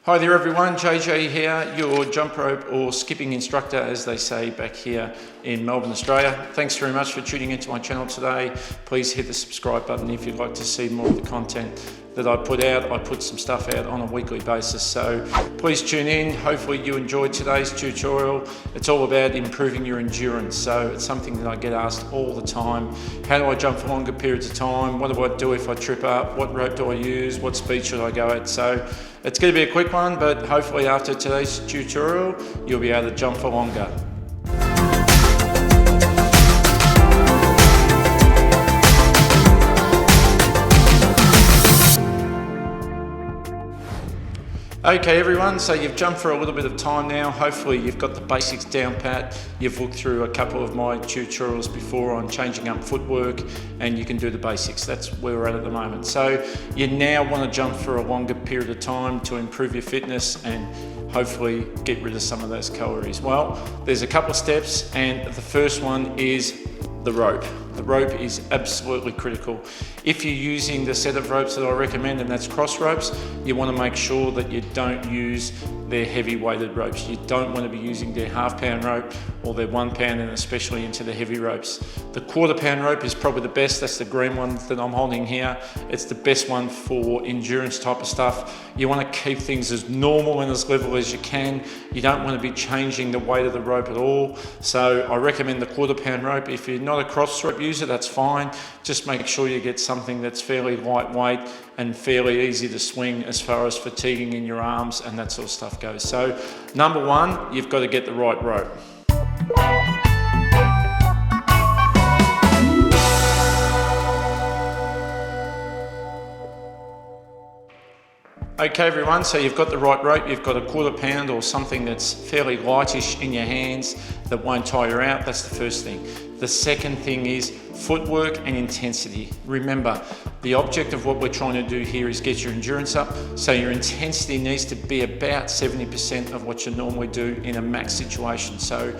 Hi there everyone, JJ here, your jump rope or skipping instructor as they say back here in Melbourne, Australia. Thanks very much for tuning into my channel today. Please hit the subscribe button if you'd like to see more of the content that I put out. I put some stuff out on a weekly basis, so please tune in. Hopefully you enjoyed today's tutorial. It's all about improving your endurance, so it's something that I get asked all the time. How do I jump for longer periods of time? What do I do if I trip up? What rope do I use? What speed should I go at? So it's going to be a quick one, but hopefully after today's tutorial you'll be able to jump for longer. Okay everyone, so you've jumped for a little bit of time now. Hopefully you've got the basics down pat. You've looked through a couple of my tutorials before on changing up footwork and you can do the basics. That's where we're at the moment. So you now want to jump for a longer period of time to improve your fitness and hopefully get rid of some of those calories. Well, there's a couple of steps and the first one is the rope. The rope is absolutely critical. If you're using the set of ropes that I recommend, and that's cross ropes, you want to make sure that you don't use their heavy weighted ropes. You don't want to be using their half-pound rope or their 1 pound, and especially into the heavy ropes. The 1/4 pound rope is probably the best. That's the green one that I'm holding here. It's the best one for endurance type of stuff. You want to keep things as normal and as level as you can. You don't want to be changing the weight of the rope at all. So I recommend the 1/4 pound rope. If you're not a cross rope user, that's fine. Just make sure you get something that's fairly lightweight and fairly easy to swing as far as fatiguing in your arms and that sort of stuff goes. So number one, you've got to get the right rope. Okay everyone, so you've got the right rope, you've got a 1/4 pound or something that's fairly lightish in your hands that won't tire you out. That's the first thing. The second thing is footwork and intensity. Remember, the object of what we're trying to do here is get your endurance up, so your intensity needs to be about 70% of what you normally do in a max situation. So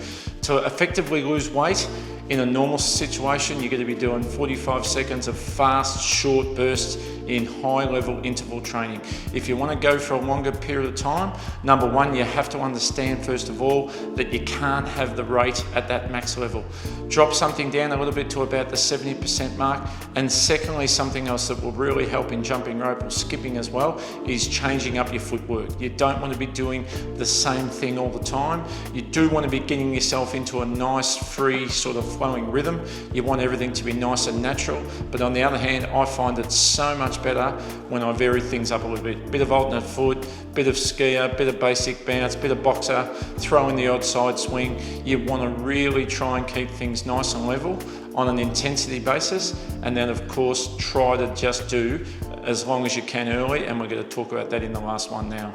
to effectively lose weight in a normal situation, you're going to be doing 45 seconds of fast, short bursts in high-level interval training. If you want to go for a longer period of time, number one, you have to understand first of all that you can't have the rate at that max level. Drop something down a little bit to about the 70% mark, and secondly, something else that will really help in jumping rope or skipping as well is changing up your footwork. You don't want to be doing the same thing all the time. You do want to be getting yourself into a nice, free, sort of flowing rhythm. You want everything to be nice and natural, but on the other hand, I find it so much better when I vary things up a little bit. Bit of alternate foot, bit of skier, bit of basic bounce, bit of boxer, throw in the odd side swing. You want to really try and keep things nice and level on an intensity basis, and then of course try to just do as long as you can early, and we're going to talk about that in the last one now.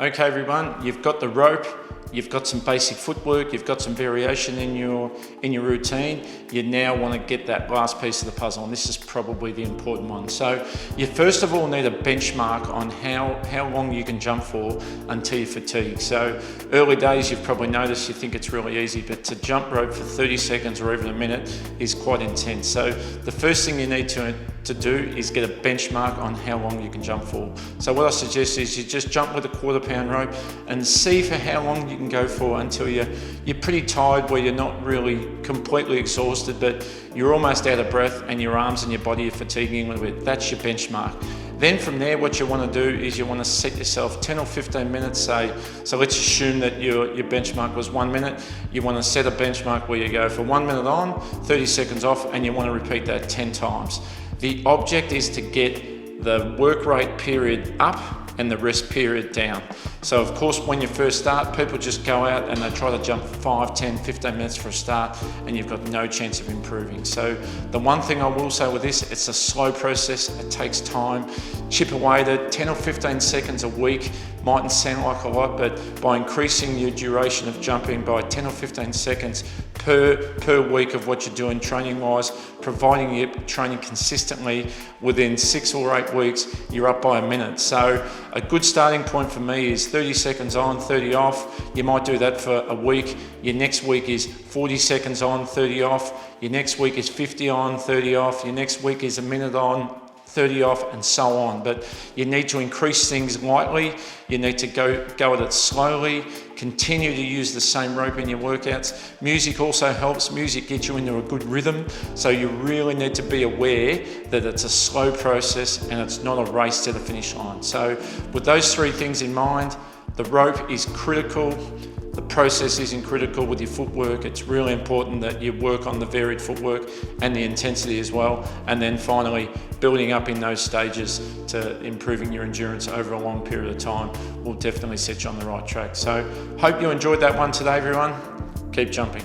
Okay everyone, you've got the rope, you've got some basic footwork, you've got some variation in your routine. You now want to get that last piece of the puzzle, and this is probably the important one. So you first of all need a benchmark on how long you can jump for until you fatigue. So early days you've probably noticed you think it's really easy, but to jump rope for 30 seconds or even a minute is quite intense. So the first thing you need to do is get a benchmark on how long you can jump for. So what I suggest is you just jump with a 1/4 pound rope and see for how long you can go for until you're pretty tired, where you're not really completely exhausted, but you're almost out of breath and your arms and your body are fatiguing a little bit. That's your benchmark. Then from there, what you want to do is you want to set yourself 10 or 15 minutes, say. So let's assume that your benchmark was 1 minute. You want to set a benchmark where you go for 1 minute on, 30 seconds off, and you want to repeat that 10 times. The object is to get the work rate period up and the rest period down. So of course, when you first start, people just go out and they try to jump 5, 10, 15 minutes for a start, and you've got no chance of improving. So the one thing I will say with this, it's a slow process, it takes time. Chip away at it, 10 or 15 seconds a week mightn't sound like a lot, but by increasing your duration of jumping by 10 or 15 seconds per week of what you're doing training wise, providing you're training consistently, within 6 or 8 weeks, you're up by a minute. So a good starting point for me is 30 seconds on, 30 off. You might do that for a week. Your next week is 40 seconds on, 30 off. Your next week is 50 on, 30 off. Your next week is a minute on, 30 off, and so on. But you need to increase things lightly. You need to go at it slowly. Continue to use the same rope in your workouts. Music also helps. Music gets you into a good rhythm. So you really need to be aware that it's a slow process and it's not a race to the finish line. So with those 3 things in mind, the rope is critical. The process isn't critical with your footwork. It's really important that you work on the varied footwork and the intensity as well. And then finally, building up in those stages to improving your endurance over a long period of time will definitely set you on the right track. So hope you enjoyed that one today, everyone. Keep jumping.